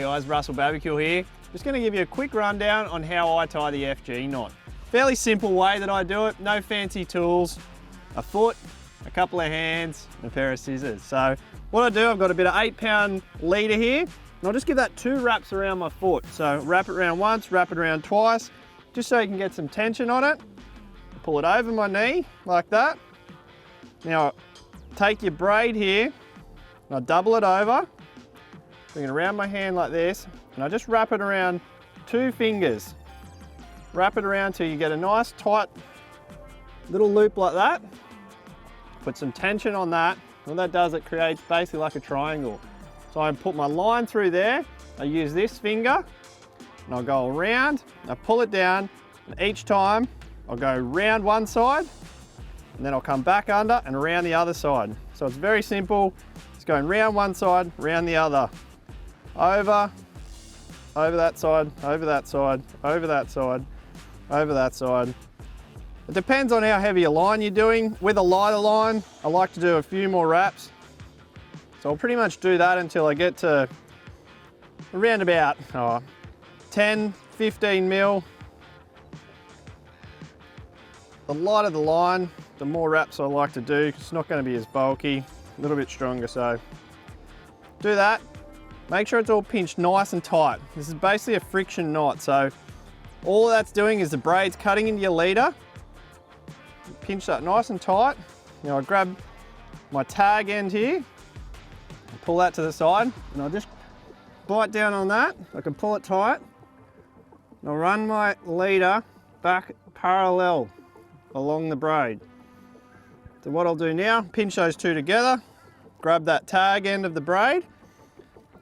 guys, Russell Barbecue here. Just going to give you a quick rundown on how I tie the FG knot. Fairly simple way that I do it, no fancy tools, a foot, a couple of hands, and a pair of scissors. So what I do, I've got a bit of 8-pound leader here, and I'll just give that 2 wraps around my foot. So wrap it around once, wrap it around twice, just so you can get some tension on it. Pull it over my knee like that. Now take your braid here, and I double it over, bring it around my hand like this, and I just wrap it around 2 fingers. Wrap it around till you get a nice tight little loop like that. Put some tension on that. What that does, it creates basically like a triangle. So I put my line through there, I use this finger, and I'll go around, I pull it down, and each time I'll go round one side, and then I'll come back under and around the other side. So it's very simple. It's going round one side, round the other. Over that side, over that side, over that side, over that side. It depends on how heavy a line you're doing. With a lighter line, I like to do a few more wraps. So I'll pretty much do that until I get to around about 10, 15 mil. The lighter the line, the more wraps I like to do. It's not going to be as bulky, a little bit stronger. So do that. Make sure it's all pinched nice and tight. This is basically a friction knot. So all that's doing is the braid's cutting into your leader. Pinch that nice and tight. Now I grab my tag end here, pull that to the side, and I'll just bite down on that. I can pull it tight. And I'll run my leader back parallel along the braid. So what I'll do now, pinch those two together, grab that tag end of the braid,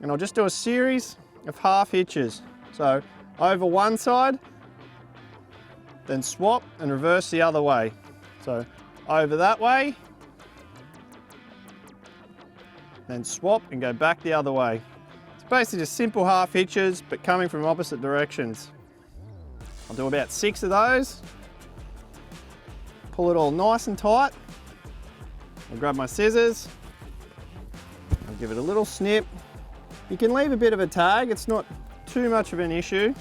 and I'll just do a series of half hitches. So over one side, then swap and reverse the other way. So over that way, then swap and go back the other way. It's basically just simple half hitches, but coming from opposite directions. I'll do about 6 of those. Pull it all nice and tight. I'll grab my scissors. I'll give it a little snip. You can leave a bit of a tag, it's not too much of an issue.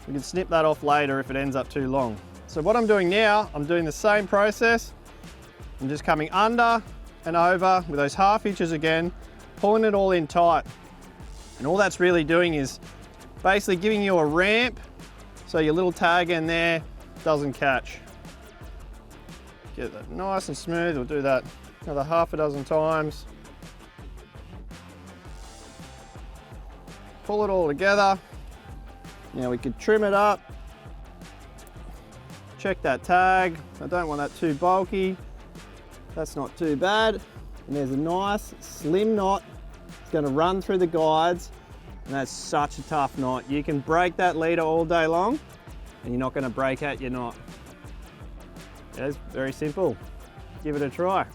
You can snip that off later if it ends up too long. So what I'm doing now, I'm doing the same process. I'm just coming under and over with those half hitches again, pulling it all in tight. And all that's really doing is basically giving you a ramp so your little tag end there doesn't catch. Get that nice and smooth. We'll do that another half a dozen times. Pull it all together. Now we could trim it up. Check that tag. I don't want that too bulky. That's not too bad. And there's a nice slim knot. It's going to run through the guides, and that's such a tough knot. You can break that leader all day long and you're not going to break out your knot. It's very simple. Give it a try.